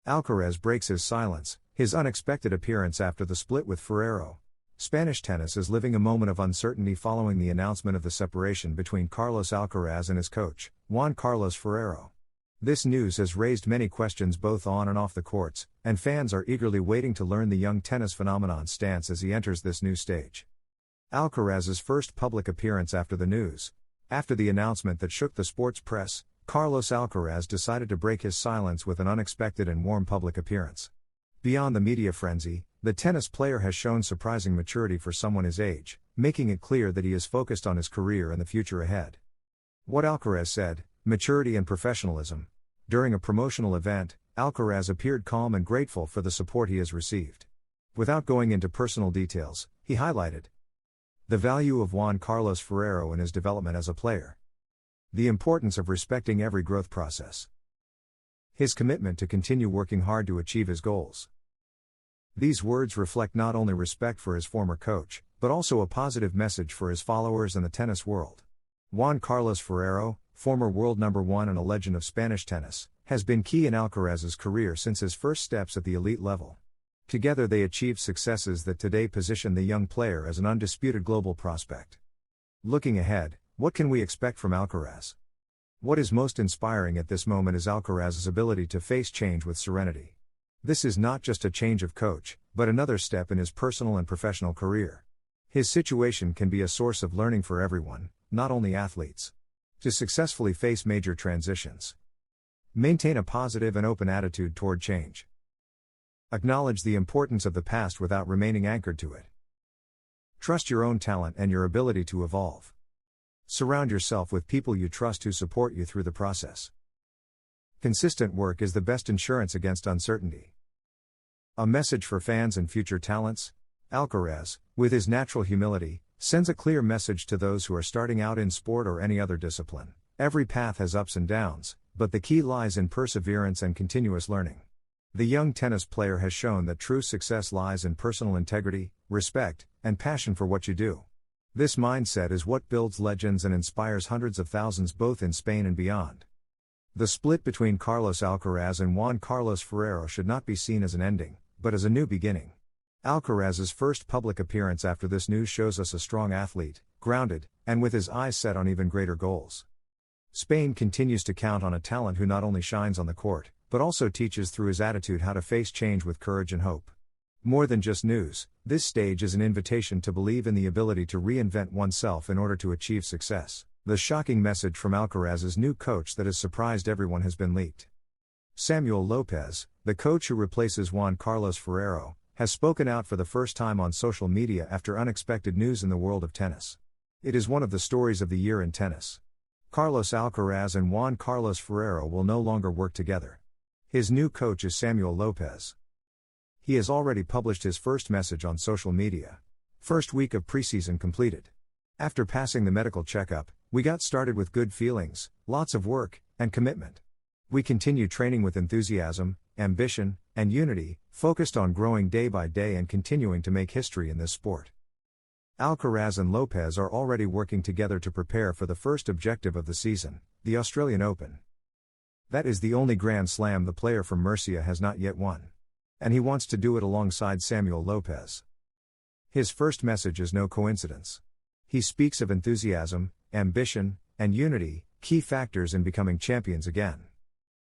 Alcaraz breaks his silence, his unexpected appearance after the split with Ferrero. Spanish tennis is living a moment of uncertainty following the announcement of the separation between Carlos Alcaraz and his coach, Juan Carlos Ferrero. This news has raised many questions both on and off the courts, and fans are eagerly waiting to learn the young tennis phenomenon's stance as he enters this new stage. Alcaraz's first public appearance after the news. After the announcement that shook the sports press, Carlos Alcaraz decided to break his silence with an unexpected and warm public appearance. Beyond the media frenzy, the tennis player has shown surprising maturity for someone his age, making it clear that he is focused on his career and the future ahead. What Alcaraz said: maturity and professionalism. During a promotional event, Alcaraz appeared calm and grateful for the support he has received. Without going into personal details, he highlighted the value of Juan Carlos Ferrero in his development as a player, the importance of respecting every growth process, his commitment to continue working hard to achieve his goals. These words reflect not only respect for his former coach, but also a positive message for his followers and the tennis world. Juan Carlos Ferrero, former world number 1 and a legend of Spanish tennis, has been key in Alcaraz's career since his first steps at the elite level. Together they achieved successes that today position the young player as an undisputed global prospect. Looking ahead, what can we expect from Alcaraz? What is most inspiring at this moment is Alcaraz's ability to face change with serenity. This is not just a change of coach, but another step in his personal and professional career. His situation can be a source of learning for everyone, not only athletes. To successfully face major transitions, maintain a positive and open attitude toward change. Acknowledge the importance of the past without remaining anchored to it. Trust your own talent and your ability to evolve. Surround yourself with people you trust who support you through the process. Consistent work is the best insurance against uncertainty. A message for fans and future talents: Alcaraz, with his natural humility, sends a clear message to those who are starting out in sport or any other discipline. Every path has ups and downs, but the key lies in perseverance and continuous learning. The young tennis player has shown that true success lies in personal integrity, respect, and passion for what you do. This mindset is what builds legends and inspires hundreds of thousands both in Spain and beyond. The split between Carlos Alcaraz and Juan Carlos Ferrero should not be seen as an ending, but as a new beginning. Alcaraz's first public appearance after this news shows us a strong athlete, grounded, and with his eyes set on even greater goals. Spain continues to count on a talent who not only shines on the court, but also teaches through his attitude how to face change with courage and hope. More than just news, this stage is an invitation to believe in the ability to reinvent oneself in order to achieve success. The shocking message from Alcaraz's new coach that has surprised everyone has been leaked. Samuel Lopez, the coach who replaces Juan Carlos Ferrero, has spoken out for the first time on social media after unexpected news in the world of tennis. It is one of the stories of the year in tennis. Carlos Alcaraz and Juan Carlos Ferrero will no longer work together. His new coach is Samuel Lopez. He has already published his first message on social media. First week of preseason completed. After passing the medical checkup, we got started with good feelings, lots of work, and commitment. We continue training with enthusiasm, ambition, and unity, focused on growing day by day and continuing to make history in this sport. Alcaraz and Lopez are already working together to prepare for the first objective of the season, the Australian Open. That is the only Grand Slam the player from Murcia has not yet won. And he wants to do it alongside Samuel Lopez. His first message is no coincidence. He speaks of enthusiasm, ambition, and unity, key factors in becoming champions again.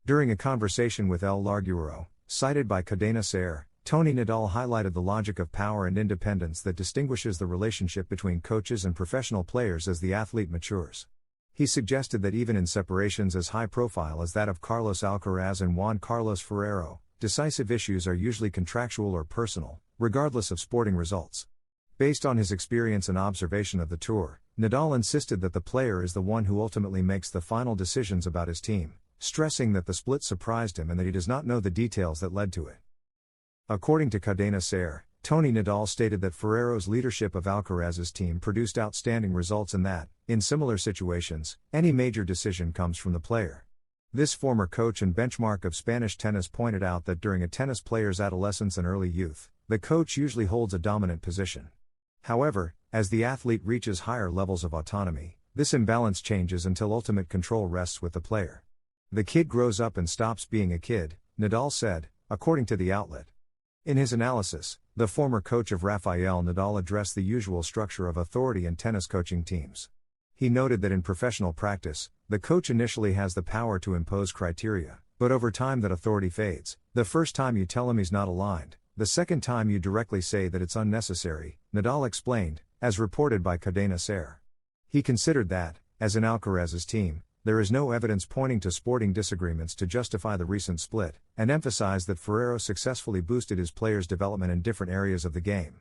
During a conversation with El Larguero, cited by Cadena Ser, Toni Nadal highlighted the logic of power and independence that distinguishes the relationship between coaches and professional players as the athlete matures. He suggested that even in separations as high profile as that of Carlos Alcaraz and Juan Carlos Ferrero, decisive issues are usually contractual or personal, regardless of sporting results. Based on his experience and observation of the tour, Nadal insisted that the player is the one who ultimately makes the final decisions about his team, stressing that the split surprised him and that he does not know the details that led to it. According to Cadena Ser, Toni Nadal stated that Ferrero's leadership of Alcaraz's team produced outstanding results and that, in similar situations, any major decision comes from the player. This former coach and benchmark of Spanish tennis pointed out that during a tennis player's adolescence and early youth, the coach usually holds a dominant position. However, as the athlete reaches higher levels of autonomy, this imbalance changes until ultimate control rests with the player. The kid grows up and stops being a kid, Nadal said, according to the outlet. In his analysis, the former coach of Rafael Nadal addressed the usual structure of authority in tennis coaching teams. He noted that in professional practice, the coach initially has the power to impose criteria, but over time that authority fades. The first time you tell him he's not aligned, the second time you directly say that it's unnecessary, Nadal explained, as reported by Cadena Ser. He considered that, as in Alcaraz's team, there is no evidence pointing to sporting disagreements to justify the recent split, and emphasized that Ferrero successfully boosted his players' development in different areas of the game.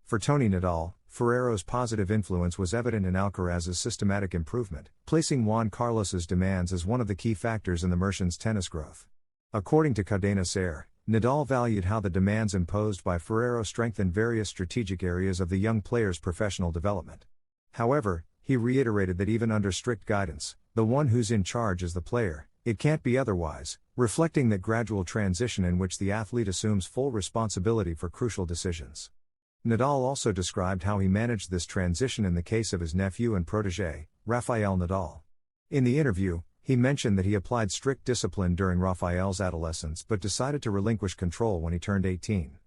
For Toni Nadal, Ferrero's positive influence was evident in Alcaraz's systematic improvement, placing Juan Carlos's demands as one of the key factors in the Merchant's tennis growth. According to Cadena Ser, Nadal valued how the demands imposed by Ferrero strengthened various strategic areas of the young player's professional development. However, he reiterated that even under strict guidance, the one who's in charge is the player, it can't be otherwise, reflecting that gradual transition in which the athlete assumes full responsibility for crucial decisions. Nadal also described how he managed this transition in the case of his nephew and protégé, Rafael Nadal. In the interview, he mentioned that he applied strict discipline during Rafael's adolescence but decided to relinquish control when he turned 18.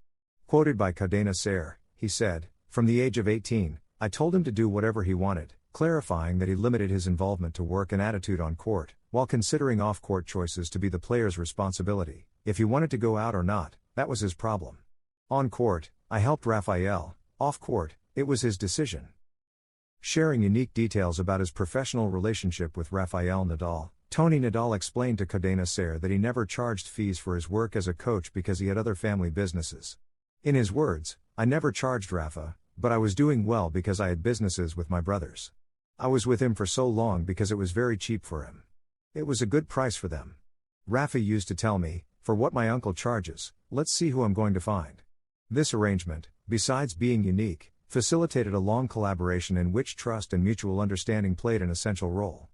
Quoted by Cadena Ser, he said, "From the age of 18, I told him to do whatever he wanted," clarifying that he limited his involvement to work and attitude on court, while considering off-court choices to be the player's responsibility. If he wanted to go out or not, that was his problem. On court, I helped Rafael; off court, it was his decision. Sharing unique details about his professional relationship with Rafael Nadal, Toni Nadal explained to Cadena Ser that he never charged fees for his work as a coach because he had other family businesses. In his words, "I never charged Rafa, but I was doing well because I had businesses with my brothers. I was with him for so long because it was very cheap for him. It was a good price for them. Rafa used to tell me, for what my uncle charges, let's see who I'm going to find." This arrangement, besides being unique, facilitated a long collaboration in which trust and mutual understanding played an essential role.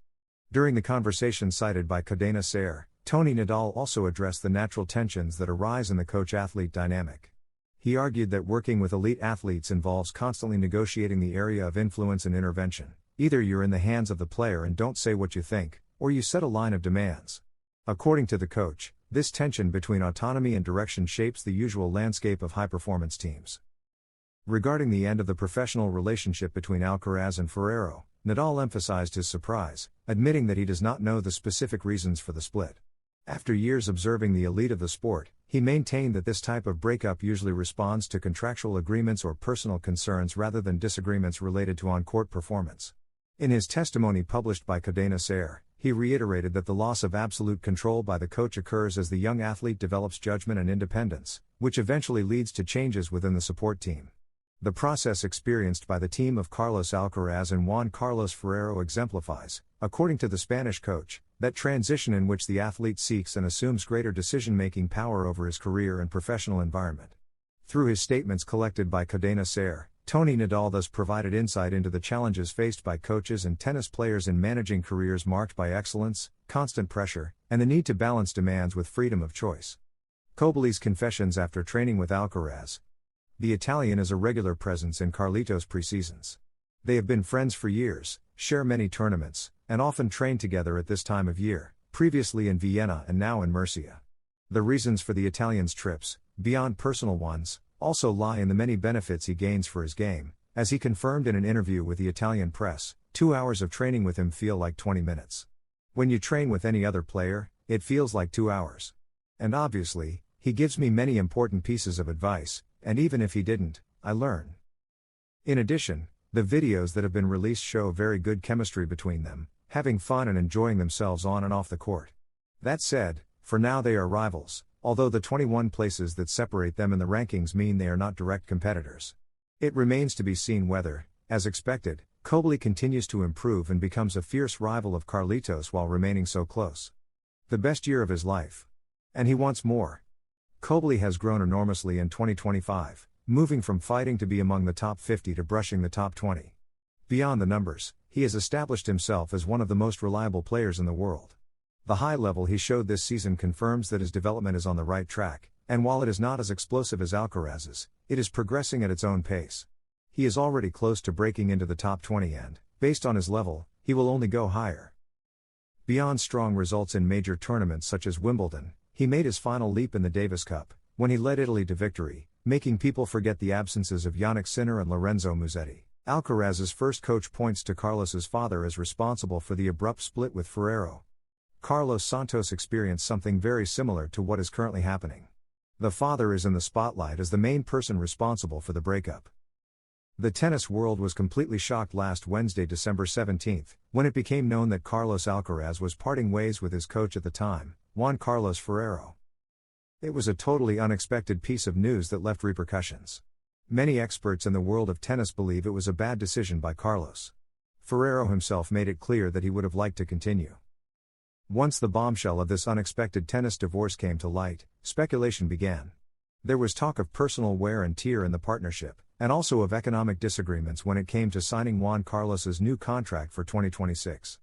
During the conversation cited by Cadena Ser, Toni Nadal also addressed the natural tensions that arise in the coach-athlete dynamic. He argued that working with elite athletes involves constantly negotiating the area of influence and intervention. Either you're in the hands of the player and don't say what you think, or you set a line of demands. According to the coach, this tension between autonomy and direction shapes the usual landscape of high-performance teams. Regarding the end of the professional relationship between Alcaraz and Ferrero, Nadal emphasized his surprise, admitting that he does not know the specific reasons for the split. After years observing the elite of the sport, he maintained that this type of breakup usually responds to contractual agreements or personal concerns rather than disagreements related to on-court performance. In his testimony published by Cadena Ser, he reiterated that the loss of absolute control by the coach occurs as the young athlete develops judgment and independence, which eventually leads to changes within the support team. The process experienced by the team of Carlos Alcaraz and Juan Carlos Ferrero exemplifies, according to the Spanish coach, that transition in which the athlete seeks and assumes greater decision-making power over his career and professional environment. Through his statements collected by Cadena Ser, Toni Nadal thus provided insight into the challenges faced by coaches and tennis players in managing careers marked by excellence, constant pressure, and the need to balance demands with freedom of choice. Cobolli's confessions after training with Alcaraz. The Italian is a regular presence in Carlitos' pre-seasons. They have been friends for years, share many tournaments, and often train together at this time of year, previously in Vienna and now in Murcia. The reasons for the Italian's trips, beyond personal ones, also lie in the many benefits he gains for his game. As he confirmed in an interview with the Italian press, 2 hours of training with him feel like 20 minutes. When you train with any other player, it feels like 2 hours. And obviously, he gives me many important pieces of advice, and even if he didn't, I learn. In addition, the videos that have been released show very good chemistry between them, having fun and enjoying themselves on and off the court. That said, for now they are rivals, although the 21 places that separate them in the rankings mean they are not direct competitors. It remains to be seen whether, as expected, Cobolli continues to improve and becomes a fierce rival of Carlitos while remaining so close. The best year of his life. And he wants more. Cobolli has grown enormously in 2025, moving from fighting to be among the top 50 to brushing the top 20. Beyond the numbers, he has established himself as one of the most reliable players in the world. The high level he showed this season confirms that his development is on the right track, and while it is not as explosive as Alcaraz's, it is progressing at its own pace. He is already close to breaking into the top 20 and, based on his level, he will only go higher. Beyond strong results in major tournaments such as Wimbledon, He made his final leap in the Davis Cup, when he led Italy to victory, making people forget the absences of Yannick Sinner and Lorenzo Musetti. Alcaraz's first coach points to Carlos's father as responsible for the abrupt split with Ferrero. Carlos Santos experienced something very similar to what is currently happening. The father is in the spotlight as the main person responsible for the breakup. The tennis world was completely shocked last Wednesday, December 17, when it became known that Carlos Alcaraz was parting ways with his coach at the time, Juan Carlos Ferrero. It was a totally unexpected piece of news that left repercussions. Many experts in the world of tennis believe it was a bad decision by Carlos. Ferrero himself made it clear that he would have liked to continue. Once the bombshell of this unexpected tennis divorce came to light, speculation began. There was talk of personal wear and tear in the partnership, and also of economic disagreements when it came to signing Juan Carlos's new contract for 2026.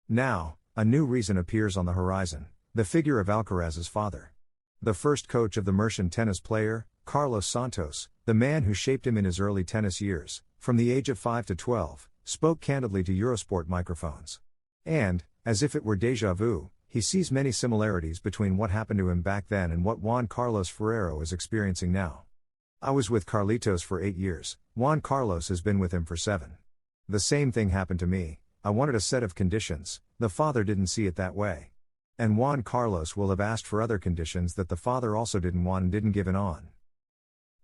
Now, a new reason appears on the horizon: the figure of Alcaraz's father. The first coach of the Mercian tennis player, Carlos Santos, the man who shaped him in his early tennis years, from the age of 5 to 12, spoke candidly to Eurosport microphones. And, as if it were déjà vu, he sees many similarities between what happened to him back then and what Juan Carlos Ferrero is experiencing now. "I was with Carlitos for 8 years, Juan Carlos has been with him for 7. The same thing happened to me. I wanted a set of conditions, the father didn't see it that way. And Juan Carlos will have asked for other conditions that the father also didn't want and didn't give in on."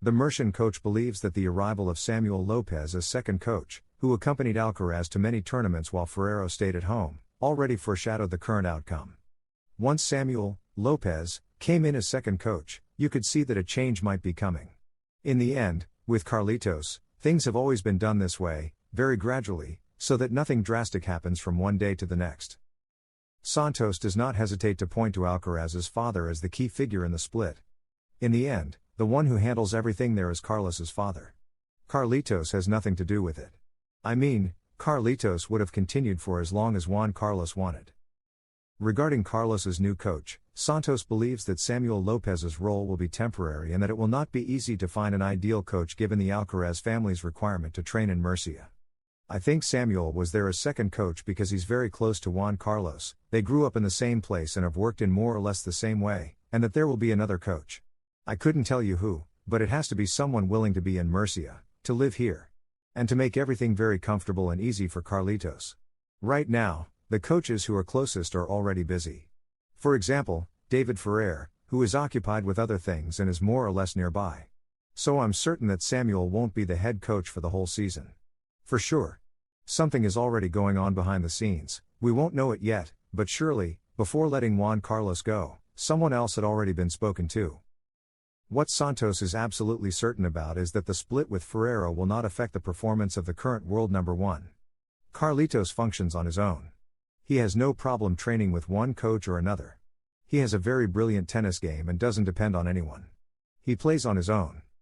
The Mercian coach believes that the arrival of Samuel Lopez as second coach, who accompanied Alcaraz to many tournaments while Ferrero stayed at home, already foreshadowed the current outcome. Once Samuel Lopez came in as second coach, you could see that a change might be coming. In the end, with Carlitos, things have always been done this way, very gradually, so that nothing drastic happens from one day to the next. Santos does not hesitate to point to Alcaraz's father as the key figure in the split. In the end, the one who handles everything there is Carlos's father. Carlitos has nothing to do with it. I mean, Carlitos would have continued for as long as Juan Carlos wanted. Regarding Carlos's new coach, Santos believes that Samuel Lopez's role will be temporary and that it will not be easy to find an ideal coach given the Alcaraz family's requirement to train in Murcia. "I think Samuel was there as second coach because he's very close to Juan Carlos, they grew up in the same place and have worked in more or less the same way, and that there will be another coach. I couldn't tell you who, but it has to be someone willing to be in Murcia, to live here. And to make everything very comfortable and easy for Carlitos. Right now, the coaches who are closest are already busy. For example, David Ferrer, who is occupied with other things and is more or less nearby. So I'm certain that Samuel won't be the head coach for the whole season. For sure. Something is already going on behind the scenes, we won't know it yet, but surely, before letting Juan Carlos go, someone else had already been spoken to." What Santos is absolutely certain about is that the split with Ferrero will not affect the performance of the current world number one. Carlitos functions on his own. He has no problem training with one coach or another. He has a very brilliant tennis game and doesn't depend on anyone. He plays on his own.